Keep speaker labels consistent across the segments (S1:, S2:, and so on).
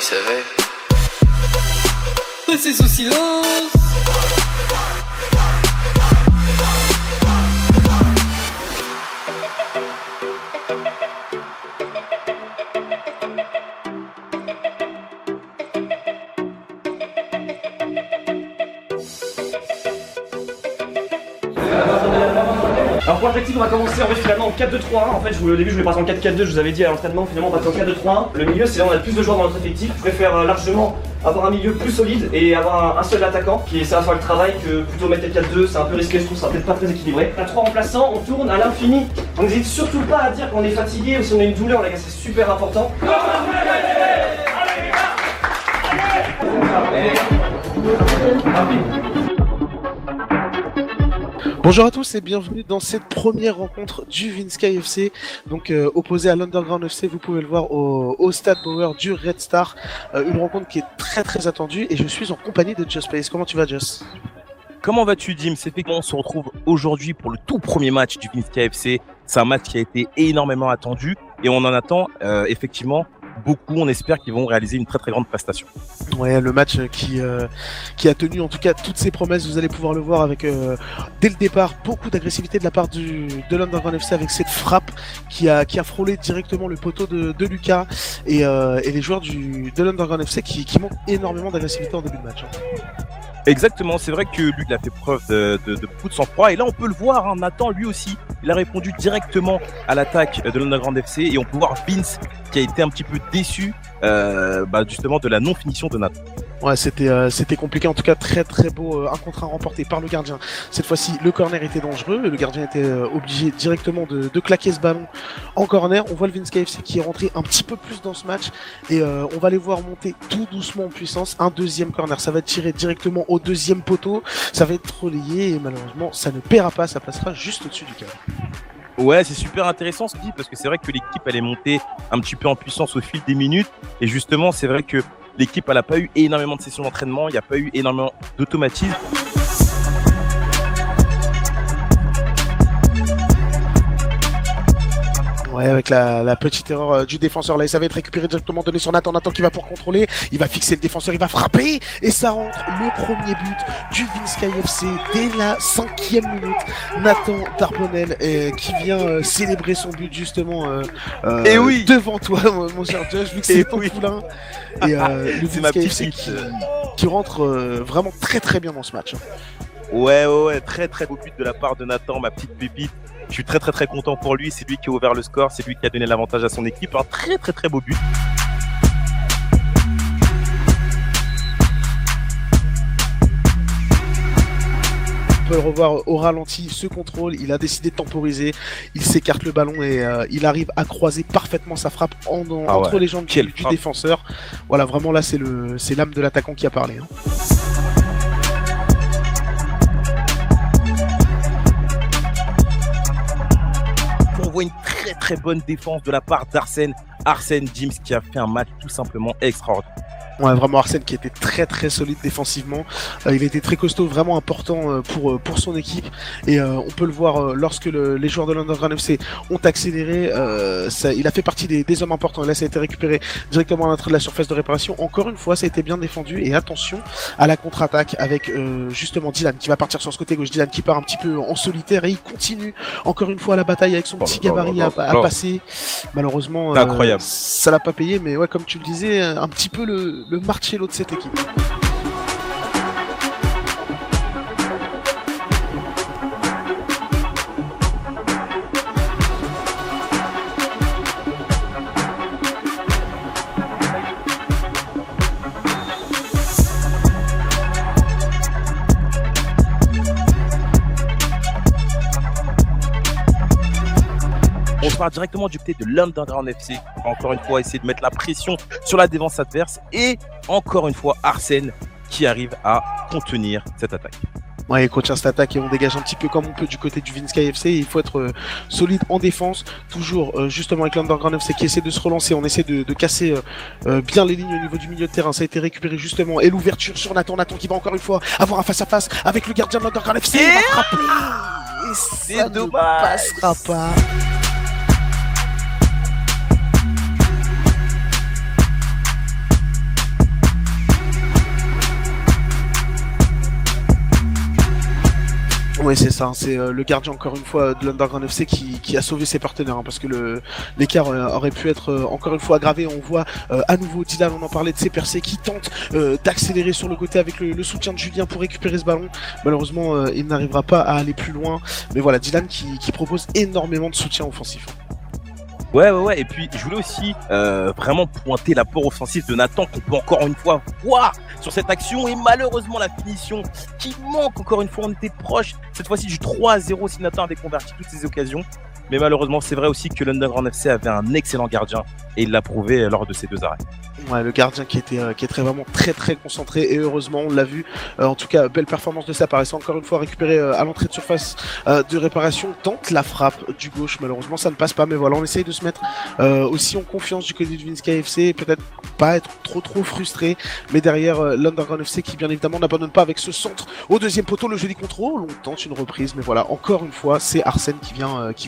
S1: il savait.
S2: Restez sous silence.
S3: Alors pour l'objectif, on va commencer finalement en 4-2-3-1. En fait, au début, je voulais passer en 4-4-2, je vous avais dit à l'entraînement. Finalement, on passe en 4-2-3-1. Le milieu, c'est là où on a le plus de joueurs dans notre effectif. Je préfère largement avoir un milieu plus solide et avoir un seul attaquant qui essaie de faire le travail que plutôt mettre les 4-2. C'est un peu risqué, je trouve, ça sera peut-être pas très équilibré. On a 3 remplaçants, on tourne à l'infini. On n'hésite surtout pas à dire qu'on est fatigué ou si on a une douleur, les gars, c'est super important.
S4: Bonjour à tous et bienvenue dans cette première rencontre du Vinsky FC, donc opposé à l'Underground FC. Vous pouvez le voir au Stade Bauer du Red Star, une rencontre qui est très très attendue et je suis en compagnie de Just Space. Comment tu vas, Just?
S5: Comment vas-tu, Dim? C'est fait qu'on se retrouve aujourd'hui pour le tout premier match du Vinsky FC. C'est un match qui a été énormément attendu et on en attend effectivement beaucoup. On espère qu'ils vont réaliser une très très grande prestation.
S4: Ouais, le match qui a tenu en tout cas toutes ses promesses. Vous allez pouvoir le voir avec dès le départ beaucoup d'agressivité de la part de l'Underground FC avec cette frappe qui a frôlé directement le poteau de Lucas et les joueurs de l'Underground FC qui manquent énormément d'agressivité en début de match.
S5: Exactement, c'est vrai que lui il a fait preuve de beaucoup de sang-froid et là on peut le voir, hein, Nathan lui aussi il a répondu directement à l'attaque de l'Underground FC et on peut voir Vince qui a été un petit peu déçu justement de la non-finition de Nathan.
S4: Ouais, c'était compliqué, en tout cas très très beau, un contre un remporté par le gardien. Cette fois-ci le corner était dangereux, le gardien était obligé directement de claquer ce ballon en corner. On voit le Vinsky FC qui est rentré un petit peu plus dans ce match et on va les voir monter tout doucement en puissance. Un deuxième corner, ça va tirer directement au deuxième poteau, ça va être relayé et malheureusement ça ne paiera pas, ça passera juste au-dessus du cadre.
S5: Ouais, c'est super intéressant ce dit parce que c'est vrai que l'équipe elle est montée un petit peu en puissance au fil des minutes et justement c'est vrai que l'équipe elle n'a pas eu énormément de sessions d'entraînement, il n'y a pas eu énormément d'automatisme.
S4: Ouais, avec la petite erreur du défenseur là, ça va être récupéré directement, donné sur Nathan qui va pour contrôler, il va fixer le défenseur, il va frapper et ça rentre, le premier but du Vinsky FC dès la 5e minute. Nathan Tarbonnel qui vient célébrer son but justement devant toi mon cher Josh, vu que c'est ton poulain et le Vinsky FC qui rentre vraiment très très bien dans ce match.
S5: Ouais, très très beau but de la part de Nathan, ma petite pépite. Je suis très très très content pour lui, c'est lui qui a ouvert le score, c'est lui qui a donné l'avantage à son équipe, un très très très beau but.
S4: On peut le revoir au ralenti, ce contrôle, il a décidé de temporiser, il s'écarte le ballon et il arrive à croiser parfaitement sa frappe entre les jambes du défenseur. Voilà, vraiment là c'est l'âme de l'attaquant qui a parlé. Hein.
S5: On voit une très très bonne défense de la part d'Arsène Dims qui a fait un match tout simplement extraordinaire.
S4: Ouais, vraiment Arsène qui était très très solide défensivement, il était très costaud, vraiment important pour son équipe et on peut le voir lorsque les joueurs de l'Underground FC ont accéléré, il a fait partie des hommes importants et là ça a été récupéré directement à l'entrée de la surface de réparation. Encore une fois ça a été bien défendu et attention à la contre-attaque avec justement Dylan qui va partir sur ce côté gauche, Dylan qui part un petit peu en solitaire et il continue encore une fois la bataille avec son petit gabarit à passer. Malheureusement ça l'a pas payé, mais ouais, comme tu le disais, un petit peu le Marcello de cette équipe.
S5: On part directement du côté de l'Underground FC. Encore une fois, essayer de mettre la pression sur la défense adverse. Et encore une fois, Arsène qui arrive à contenir cette attaque.
S4: Ouais, il contient cette attaque et on dégage un petit peu comme on peut du côté du Vinsky FC. Il faut être solide en défense. Toujours justement avec l'Underground FC qui essaie de se relancer. On essaie de casser bien les lignes au niveau du milieu de terrain. Ça a été récupéré justement. Et l'ouverture sur Nathan qui va encore une fois avoir un face-à-face avec le gardien de l'Underground FC. Il va frapper. Et ça ne passera pas. Ouais, c'est ça, c'est le gardien encore une fois de l'Underground FC qui a sauvé ses partenaires, hein, parce que l'écart aurait pu être encore une fois aggravé. On voit à nouveau Dylan, on en parlait de ses percées, qui tente d'accélérer sur le côté avec le soutien de Julien pour récupérer ce ballon. Malheureusement, il n'arrivera pas à aller plus loin, mais voilà, Dylan qui propose énormément de soutien offensif.
S5: Ouais, et puis je voulais aussi vraiment pointer l'apport offensif de Nathan qu'on peut encore une fois voir sur cette action, et malheureusement la finition qui manque encore une fois. On était proche cette fois-ci du 3-0 si Nathan avait converti toutes ses occasions, mais malheureusement c'est vrai aussi que l'Underground FC avait un excellent gardien et il l'a prouvé lors de ces 2 arrêts.
S4: Ouais, le gardien qui est vraiment très concentré, et heureusement on l'a vu. En tout cas, belle performance de sa part. C'est encore une fois récupéré à l'entrée de surface de réparation, tente la frappe du gauche, malheureusement ça ne passe pas, mais voilà, on essaye de se mettre aussi en confiance du côté du Vinska FC, peut-être pas être trop frustré, mais derrière l'Underground FC qui bien évidemment n'abandonne pas avec ce centre au deuxième poteau. Le joli contrôle, on tente une reprise, mais voilà, encore une fois c'est Arsène qui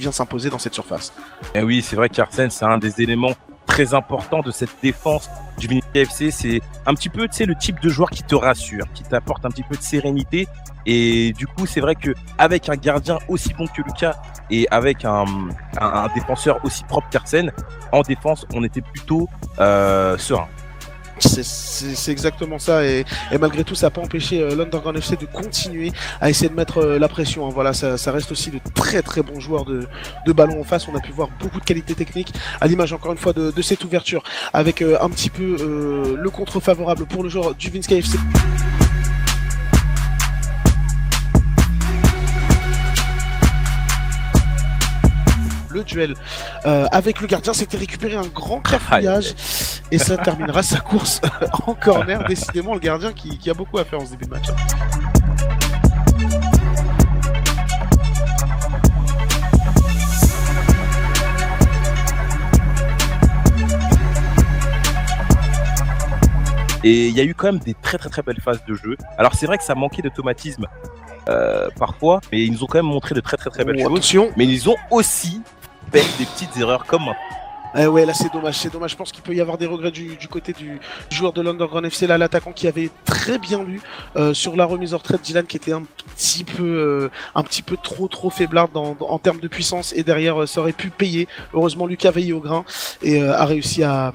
S4: vient s'imposer dans cette surface.
S5: Et oui, c'est vrai qu'Arsène c'est un des éléments très important de cette défense du Vinska FC. C'est un petit peu, tu sais, le type de joueur qui te rassure, qui t'apporte un petit peu de sérénité, et du coup c'est vrai que avec un gardien aussi bon que Lucas et avec un défenseur aussi propre qu'Arsène, en défense on était plutôt serein.
S4: C'est exactement ça, et malgré tout ça n'a pas empêché l'Underground FC de continuer à essayer de mettre la pression, hein. Voilà, ça reste aussi de très bons joueurs de ballon en face. On a pu voir beaucoup de qualité technique à l'image encore une fois de cette ouverture avec un petit peu le contre favorable pour le joueur du Vinska FC. Le duel avec le gardien, c'était récupérer un grand cafouillage et ça terminera sa course en corner. Décidément le gardien qui a beaucoup à faire en ce début de match.
S5: Et il y a eu quand même des très belles phases de jeu. Alors c'est vrai que ça manquait d'automatisme parfois, mais ils nous ont quand même montré de très belles choses.
S4: Attention.
S5: Mais ils ont aussi fait des petites erreurs comme maintenant.
S4: Ouais, là c'est dommage. Je pense qu'il peut y avoir des regrets du côté du joueur de l'Underground FC, là, l'attaquant qui avait très bien lu sur la remise en retraite, Dylan, qui était un petit peu trop faiblard en termes de puissance, et derrière ça aurait pu payer. Heureusement Lucas veillé au grain et a réussi à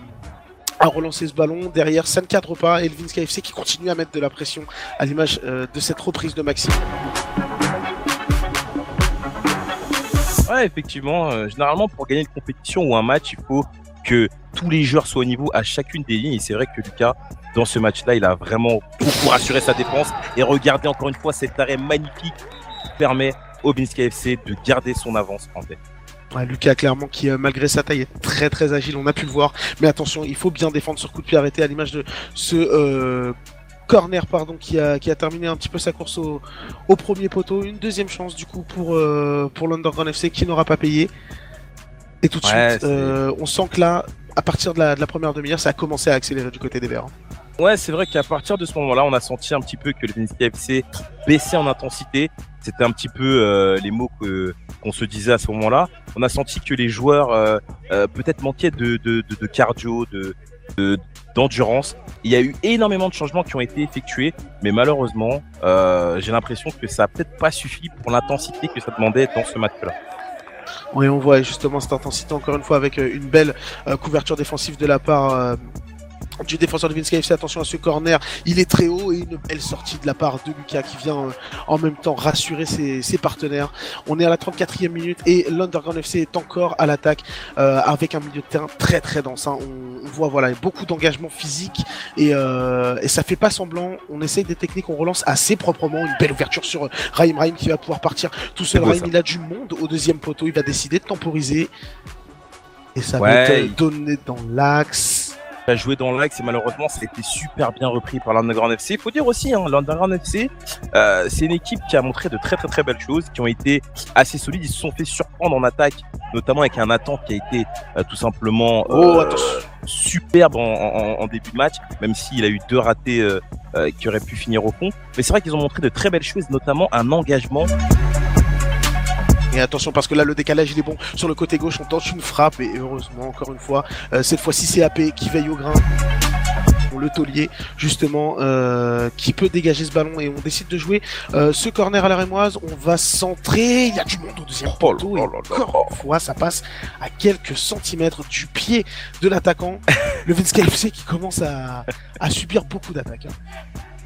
S4: relancer ce ballon. Derrière ça ne cadre pas, et le Vinska FC qui continue à mettre de la pression à l'image de cette reprise de Maxime.
S5: Ouais, effectivement, généralement pour gagner une compétition ou un match, il faut que tous les joueurs soient au niveau à chacune des lignes, et c'est vrai que Lucas, dans ce match-là, il a vraiment beaucoup rassuré sa défense. Et regardez encore une fois cet arrêt magnifique qui permet au Vinska FC de garder son avance en tête.
S4: Ouais, Lucas clairement qui malgré sa taille est très agile, on a pu le voir, mais attention, il faut bien défendre sur coup de pied arrêté à l'image de ce corner qui a terminé un petit peu sa course au premier poteau. Une deuxième chance du coup pour l'Underground FC qui n'aura pas payé, et tout de suite on sent que là à partir de la première demi-heure ça a commencé à accélérer du côté des Verts.
S5: Ouais, c'est vrai qu'à partir de ce moment-là, on a senti un petit peu que le Vinska FC baissait en intensité. C'était un petit peu les mots qu'on se disait à ce moment-là. On a senti que les joueurs peut-être manquaient de cardio, d'endurance. Il y a eu énormément de changements qui ont été effectués, mais malheureusement, j'ai l'impression que ça n'a peut-être pas suffi pour l'intensité que ça demandait dans ce match-là.
S4: Oui, on voit justement cette intensité encore une fois avec une belle couverture défensive de la part du défenseur de Vinska FC. Attention à ce corner, il est très haut, et une belle sortie de la part de Lucas qui vient en même temps rassurer ses partenaires. On est à la 34e minute et l'Underground FC est encore à l'attaque avec un milieu de terrain très dense, hein. On voit voilà beaucoup d'engagement physique et ça fait pas semblant. On essaye des techniques, on relance assez proprement. Une belle ouverture sur Raïm qui va pouvoir partir tout seul. Raïm, il a du monde au deuxième poteau, il va décider de temporiser et ça va être donné dans l'axe.
S5: A joué dans l'axe et malheureusement ça a été super bien repris par l'Underground FC. Il faut dire aussi, hein, l'Underground FC, c'est une équipe qui a montré de très belles choses, qui ont été assez solides. Ils se sont fait surprendre en attaque, notamment avec un Nathan qui a été tout simplement superbe en début de match, même s'il a eu 2 ratés qui auraient pu finir au fond. Mais c'est vrai qu'ils ont montré de très belles choses, notamment un engagement.
S4: Et attention parce que là le décalage il est bon sur le côté gauche, on tente une frappe et heureusement encore une fois cette fois-ci c'est AP qui veille au grain. Le le taulier justement qui peut dégager ce ballon et on décide de jouer ce corner à la rémoise. On va centrer, il y a du monde au deuxième poteau et encore une fois ça passe à quelques centimètres du pied de l'attaquant. Le Vince KFC qui commence à subir beaucoup d'attaques.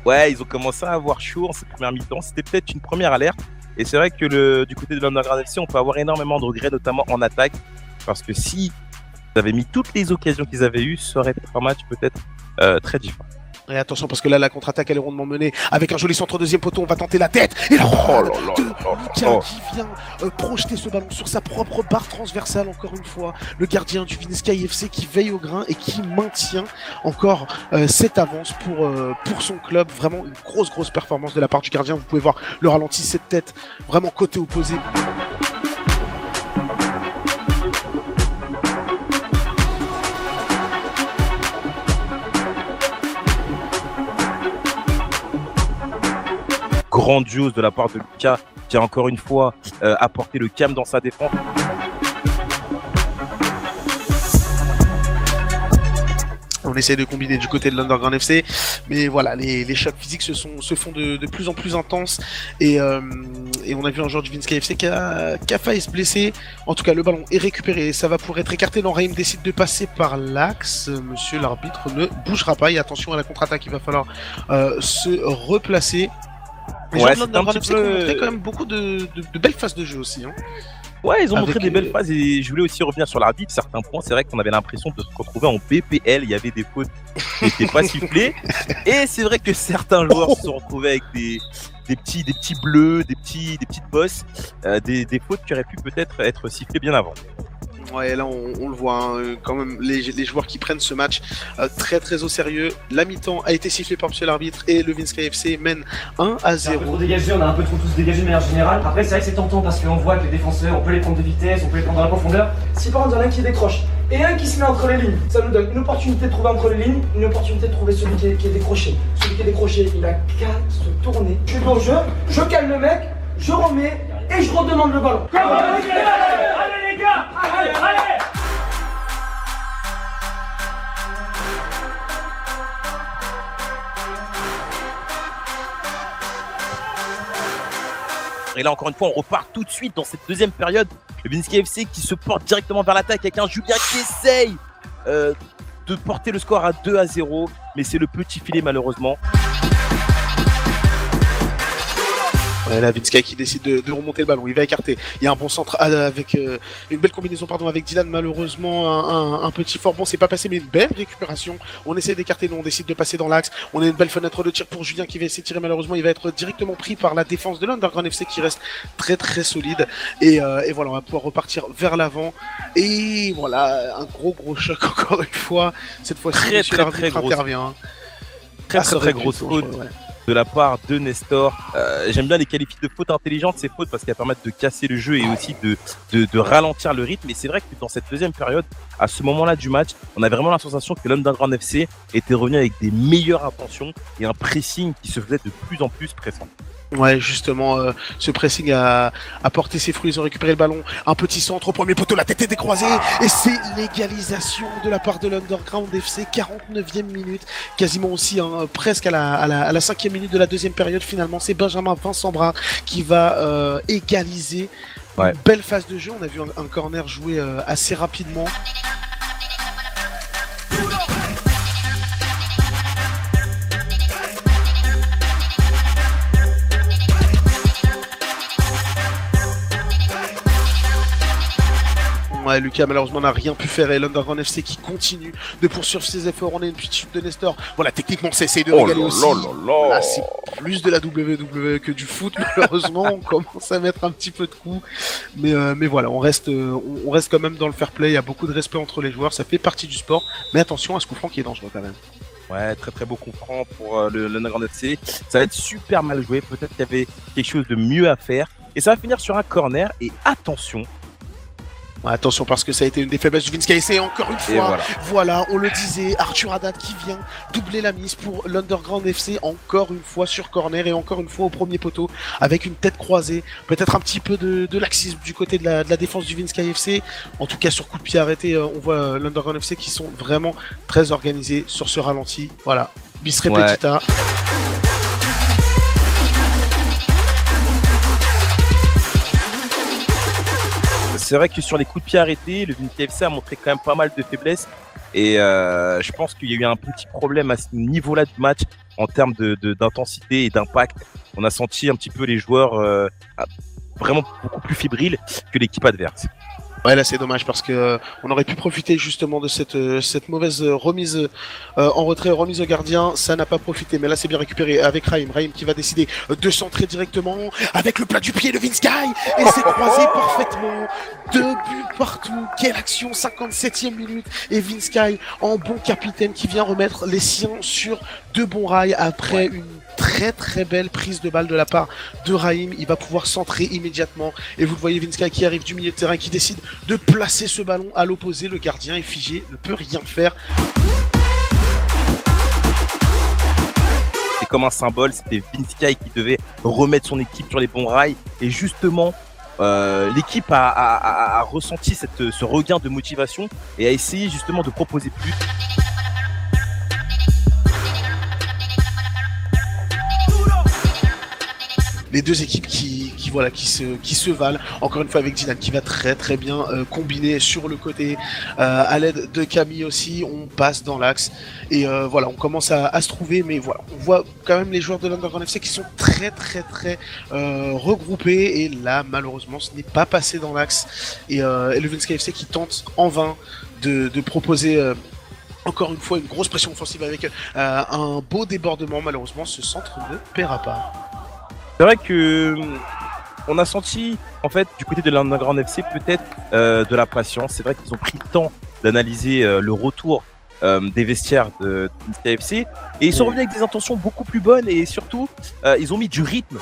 S5: Ouais, ils ont commencé à avoir chaud en cette première mi-temps. C'était peut-être une première alerte. Et c'est vrai que du côté de l'Underground FC, on peut avoir énormément de regrets, notamment en attaque. Parce que si ils avaient mis toutes les occasions qu'ils avaient eues, ça aurait été un match peut-être très différent.
S4: Et attention parce que là la contre-attaque elle est rondement menée avec un joli centre deuxième poteau, on va tenter la tête et la de Lucas qui vient projeter ce ballon sur sa propre barre transversale encore une fois. Le gardien du Vinny's FC qui veille au grain et qui maintient encore cette avance pour son club. Vraiment une grosse performance de la part du gardien. Vous pouvez voir le ralenti, cette tête vraiment côté opposé.
S5: Grandiose de la part de Lucas qui a encore une fois apporté le calme dans sa défense.
S4: On essaie de combiner du côté de l'Underground FC, mais voilà, les chocs physiques se font de plus en plus intenses et on a vu un joueur du Vince KFC qui a failli se blesser. En tout cas, le ballon est récupéré, ça va pouvoir être écarté. L'Enraim décide de passer par l'axe. Monsieur l'arbitre ne bougera pas et attention à la contre-attaque, il va falloir se replacer. Les gens de l'Underground FC ont montré quand même beaucoup de belles phases de jeu aussi. Hein.
S5: Ouais, ils ont montré des belles phases et je voulais aussi revenir sur l'arbitre. Certains points, c'est vrai qu'on avait l'impression de se retrouver en BPL. Il y avait des fautes qui n'étaient pas sifflées. Et c'est vrai que certains joueurs se sont retrouvés avec des petits bleus, des petites bosses, des fautes qui auraient pu peut-être être sifflées bien avant.
S4: Ouais, là on le voit, hein, quand même les joueurs qui prennent ce match très au sérieux. La mi-temps a été sifflée par monsieur l'arbitre et le Vince KFC mène 1-0.
S3: On a un peu trop dégagé, on a un peu trop tous dégagé de manière générale. Après c'est vrai que c'est tentant parce qu'on voit que les défenseurs, on peut les prendre de vitesse, on peut les prendre dans la profondeur. Si par contre il y en a un qui décroche et un qui se met entre les lignes, ça nous donne une opportunité de trouver entre les lignes, une opportunité de trouver celui qui est décroché. Celui qui est décroché, il a qu'à se tourner. Je suis dans le jeu, je calme le mec, je remets et je redemande le ballon. Allez les gars, allez.
S5: Et là, encore une fois, on repart tout de suite dans cette deuxième période. Le Vince KFC qui se porte directement vers l'attaque avec un Julien qui essaye de porter le score à 2-0. Mais c'est le petit filet, malheureusement.
S4: Là, Vince qui décide de remonter le ballon, il va écarter. Il y a un bon centre avec une belle combinaison avec Dylan. Malheureusement, un petit fort bon, c'est pas passé, mais une belle récupération. On essaie d'écarter, nous on décide de passer dans l'axe. On a une belle fenêtre de tir pour Julien qui va essayer de tirer. Malheureusement, il va être directement pris par la défense de l'Underground FC qui reste très solide. Et voilà, on va pouvoir repartir vers l'avant. Et voilà, un gros choc encore une fois. Cette fois-ci, monsieur l'arbitre intervient.
S5: Très grosse faute. Ouais. De la part de Nestor. J'aime bien les qualifier de fautes intelligentes, ces fautes, parce qu'elles permettent de casser le jeu et aussi de ralentir le rythme. Et c'est vrai que dans cette deuxième période, à ce moment-là du match, on a vraiment la sensation que l'Underground FC était revenu avec des meilleures intentions et un pressing qui se faisait de plus en plus pressant.
S4: Ouais, justement, ce pressing a porté ses fruits, ils ont récupéré le ballon, un petit centre au premier poteau, la tête est décroisée, et c'est l'égalisation de la part de l'Underground FC, 49e minute, quasiment aussi, hein, presque à la 5e minute de la deuxième période. Finalement, c'est Benjamin Vincent Brun qui va égaliser. Ouais. Une belle phase de jeu, on a vu un corner joué assez rapidement. Ouais, Lucas malheureusement n'a rien pu faire et l'Underground FC qui continue de poursuivre ses efforts. On a une petite chute de Nestor. Voilà, techniquement ça essaye de régaler aussi. Là, c'est plus de la WWE que du foot malheureusement. On commence à mettre un petit peu de coups. Mais voilà, on reste quand même dans le fair play. Il y a beaucoup de respect entre les joueurs. Ça fait partie du sport. Mais attention à ce coup franc qui est dangereux quand même.
S5: Ouais, très beau coup franc pour l'Underground FC. Ça va être super mal joué. Peut-être qu'il y avait quelque chose de mieux à faire. Et ça va finir sur un corner. Et attention,
S4: Attention parce que ça a été une des faiblesses du Vince KFC et encore une
S5: Et
S4: fois, voilà, on le disait, Arthur Haddad qui vient doubler la mise pour l'Underground FC encore une fois sur corner et encore une fois au premier poteau avec une tête croisée, peut-être un petit peu de laxisme du côté de la défense du Vince KFC. En tout cas sur coup de pied arrêté, on voit l'Underground FC qui sont vraiment très organisés sur ce ralenti. Voilà, bis repetita.
S5: C'est vrai que sur les coups de pied arrêtés, le Vince KFC a montré quand même pas mal de faiblesses. Et je pense qu'il y a eu un petit problème à ce niveau-là du match en termes d'intensité et d'impact. On a senti un petit peu les joueurs vraiment beaucoup plus fébriles que l'équipe adverse.
S4: Ouais, là c'est dommage parce que on aurait pu profiter justement de cette mauvaise remise en retrait, remise au gardien. Ça n'a pas profité, mais là c'est bien récupéré avec Raïm qui va décider de centrer directement avec le plat du pied de Vince Guy et c'est croisé parfaitement. 2 buts partout. Quelle action, 57e minute et Vince Guy en bon capitaine qui vient remettre les siens sur de bons rails après une très très belle prise de balle de la part de Raïm. Il va pouvoir centrer immédiatement et vous le voyez, Vince Guy qui arrive du milieu de terrain, qui décide de placer ce ballon à l'opposé. Le gardien est figé, ne peut rien faire.
S5: C'est comme un symbole, c'était Vince Guy qui devait remettre son équipe sur les bons rails et justement l'équipe a ressenti ce regain de motivation et a essayé justement de proposer plus.
S4: Les deux équipes qui se valent. Encore une fois avec Dylan qui va très très bien combiner sur le côté à l'aide de Camille aussi. On passe dans l'axe et voilà, on commence à se trouver, mais voilà, on voit quand même les joueurs de l'Underground FC qui sont très regroupés et là malheureusement ce n'est pas passé dans l'axe et le Vince KFC qui tente en vain de proposer encore une fois une grosse pression offensive avec un beau débordement. Malheureusement ce centre ne paiera pas.
S5: C'est vrai que on a senti, en fait, du côté de l'Underground FC, peut-être de la patience. C'est vrai qu'ils ont pris le temps d'analyser le retour des vestiaires de KFC et ils sont revenus avec des intentions beaucoup plus bonnes et surtout, ils ont mis du rythme.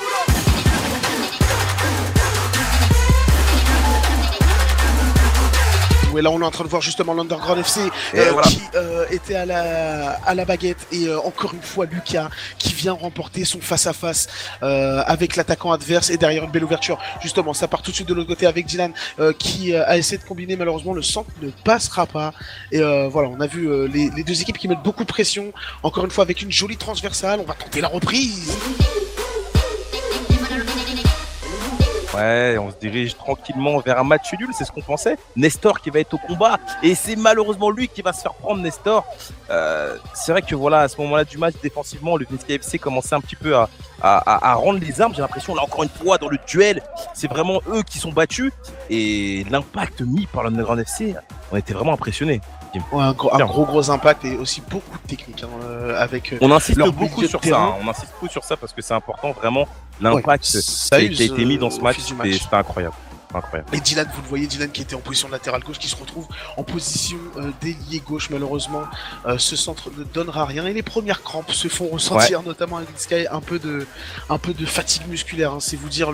S4: Et là on est en train de voir justement l'Underground FC
S5: voilà.
S4: qui était à la baguette et encore une fois Lucas qui vient remporter son face-à-face avec l'attaquant adverse et derrière une belle ouverture. Justement ça part tout de suite de l'autre côté avec Dylan qui a essayé de combiner, malheureusement le centre ne passera pas et voilà, on a vu les deux équipes qui mettent beaucoup de pression. Encore une fois avec une jolie transversale, on va tenter la reprise.
S5: Ouais, on se dirige tranquillement vers un match nul, c'est ce qu'on pensait. Nestor qui va être au combat, et c'est malheureusement lui qui va se faire prendre, Nestor. C'est vrai que voilà, à ce moment-là du match, défensivement, le Vince KFC commençait un petit peu à rendre les armes. J'ai l'impression, là encore une fois, dans le duel, c'est vraiment eux qui sont battus. Et l'impact mis par l'Underground FC, on était vraiment impressionnés.
S4: Ouais, un gros impact et aussi beaucoup de technique avec
S5: on insiste
S4: leur
S5: beaucoup sur
S4: terrain.
S5: ça, on insiste beaucoup sur ça parce que c'est important, vraiment l'impact
S4: ça
S5: qui a été mis dans ce match, c'était incroyable.
S4: Et Dylan, vous le voyez, Dylan qui était en position latérale gauche, qui se retrouve en position d'ailier gauche. Malheureusement, ce centre ne donnera rien et les premières crampes se font ressentir, notamment avec Sky, un peu de fatigue musculaire. C'est vous dire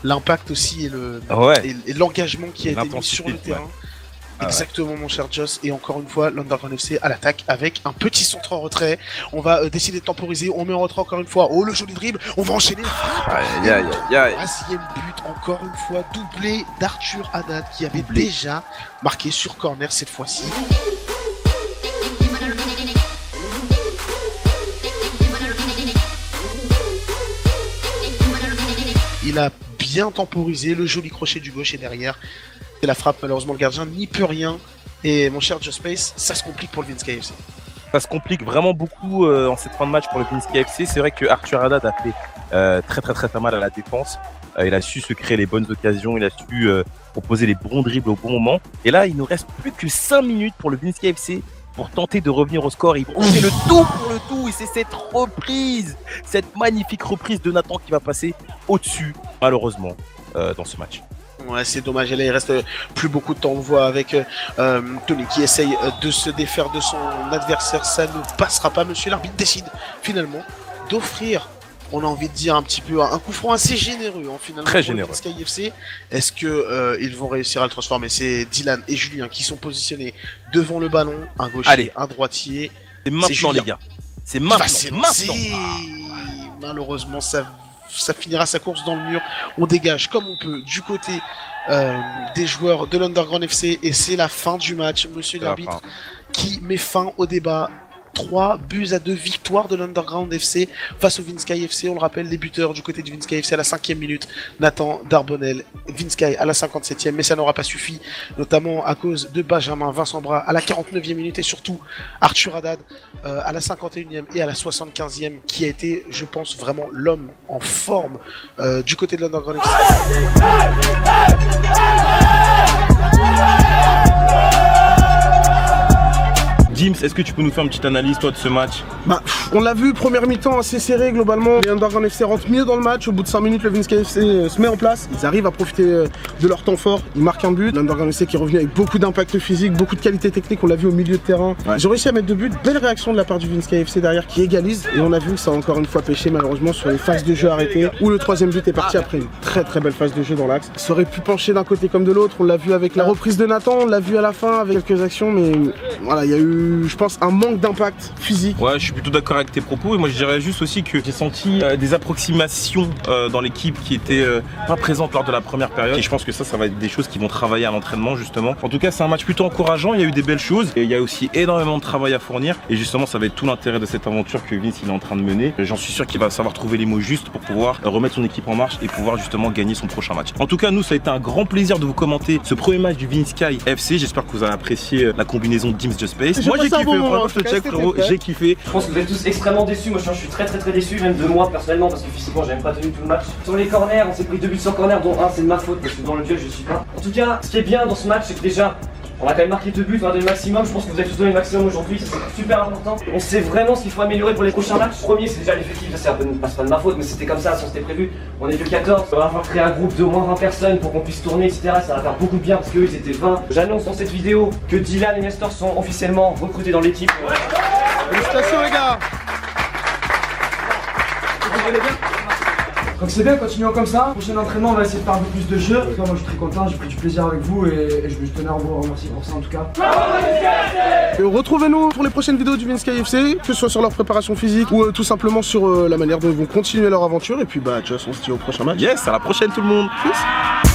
S4: l'impact aussi et l'engagement qui a été mis sur le terrain. Exactement, mon cher Joss. Et encore une fois, l'Underground FC à l'attaque avec un petit centre en retrait. On va décider de temporiser. On met en retrait encore une fois. Oh, le joli dribble. On va enchaîner. Troisième but, encore une fois, doublé d'Arthur Haddad qui avait déjà marqué sur corner cette fois-ci. Il a bien temporisé le joli crochet du gauche et derrière. C'est la frappe, malheureusement le gardien n'y peut rien. Et mon cher Just Space, ça se complique pour le Vince KFC.
S5: Ça se complique vraiment beaucoup en cette fin de match pour le Vince KFC. C'est vrai que Arthur Haddad a fait très mal à la défense. Il a su se créer les bonnes occasions, il a su proposer les bons dribbles au bon moment. Et là, il ne reste plus que 5 minutes pour le Vince KFC pour tenter de revenir au score. Ils vont faire le tout pour le tout et c'est cette reprise, cette magnifique reprise de Nathan qui va passer au-dessus, malheureusement, dans ce match.
S4: Ouais, c'est dommage. Et là, il reste plus beaucoup de temps. On voit avec Tony qui essaye de se défaire de son adversaire. Ça ne passera pas. Monsieur l'arbitre décide finalement d'offrir on a envie de dire un petit peu un coup franc assez généreux, finalement.
S5: Très
S4: pour le
S5: généreux.
S4: Sky FC. Est-ce que ils vont réussir à le transformer? C'est Dylan et Julien qui sont positionnés devant le ballon, un gaucher,
S5: Allez.
S4: un droitier.
S5: C'est maintenant,
S4: Julien.
S5: les gars. C'est
S4: Qui va
S5: maintenant.
S4: s'élancer.
S5: Maintenant.
S4: Malheureusement, ça finira sa course dans le mur. On dégage comme on peut du côté des joueurs de l'Underground FC et c'est la fin du match. Monsieur l'arbitre qui met fin au débat. 3-2 victoire de l'Underground FC face au Vinsky FC. On le rappelle, les buteurs du côté du Vinsky FC à la 5e minute, Nathan Darbonnel, Vinsky à la 57e, mais ça n'aura pas suffi, notamment à cause de Benjamin Vincent Bras à la 49e minute et surtout Arthur Haddad à la 51e et à la 75e qui a été, je pense, vraiment l'homme en forme du côté de l'Underground FC.
S5: James, est-ce que tu peux nous faire une petite analyse, toi, de ce match?
S1: On l'a vu, première mi-temps assez serré globalement. Les Underground FC rentrent mieux dans le match. Au bout de 5 minutes, le Vinsky FC se met en place. Ils arrivent à profiter de leur temps fort. Ils marquent un but. L'Underground FC qui est revenu avec beaucoup d'impact physique, beaucoup de qualité technique. On l'a vu au milieu de terrain. Ils ont réussi à mettre 2 buts. Belle réaction de la part du Vinsky FC derrière qui égalise. Et on a vu que ça a encore une fois pêché malheureusement sur les phases de jeu arrêtées. Où le 3e but est parti après une très très belle phase de jeu dans l'axe. Ça aurait pu pencher d'un côté comme de l'autre. On l'a vu avec la reprise de Nathan. On l'a vu à la fin avec quelques actions. Mais voilà, il y a eu, je pense, un manque d'impact physique.
S5: Ouais, je suis plutôt d'accord avec tes propos et moi je dirais juste aussi que j'ai senti des approximations dans l'équipe qui étaient pas présentes lors de la première période et je pense que ça va être des choses qui vont travailler à l'entraînement justement. En tout cas, c'est un match plutôt encourageant, il y a eu des belles choses et il y a aussi énormément de travail à fournir et justement ça va être tout l'intérêt de cette aventure que Vince il est en train de mener. J'en suis sûr qu'il va savoir trouver les mots justes pour pouvoir remettre son équipe en marche et pouvoir justement gagner son prochain match. En tout cas, nous ça a été un grand plaisir de vous commenter ce premier match du Vinsky FC. J'espère que vous avez apprécié la combinaison Dims Just Space. Moi j'ai kiffé, vraiment je te check frérot, j'ai kiffé.
S3: Je pense que vous êtes tous extrêmement déçus. Moi je suis très déçu, même de moi personnellement, parce que physiquement j'avais pas tenu tout le match. Sur les corners, on s'est pris 2 buts sur corner, dont un c'est de ma faute parce que dans le duel je suis pas. En tout cas, ce qui est bien dans ce match, c'est que déjà on a quand même marqué 2 buts, on a donné le maximum. Je pense que vous avez tous donné le maximum aujourd'hui, ça c'est super important. On sait vraiment ce qu'il faut améliorer pour les prochains matchs. Premier, c'est déjà l'effectif, ça c'est pas de ma faute, mais c'était comme ça, c'était prévu. On est que 14, on va avoir créé un groupe de au moins 20 personnes pour qu'on puisse tourner, etc. Ça va faire beaucoup de bien parce qu'eux ils étaient 20. J'annonce dans cette vidéo que Dylan et Nestor sont officiellement recrutés dans l'équipe.
S1: Félicitations les gars.
S2: Donc c'est bien, continuons comme ça. Prochain entraînement, on va essayer de faire un peu plus de jeu. En tout cas, moi je suis très content, j'ai pris du plaisir avec vous et je tenais à vous remercier pour ça en tout cas.
S1: Retrouvez-nous pour les prochaines vidéos du Vinsky FC, que ce soit sur leur préparation physique ou tout simplement sur la manière dont ils vont continuer leur aventure. Et puis bah, Joss, on se dit au prochain match.
S5: Yes, à la prochaine tout le monde.
S1: Peace.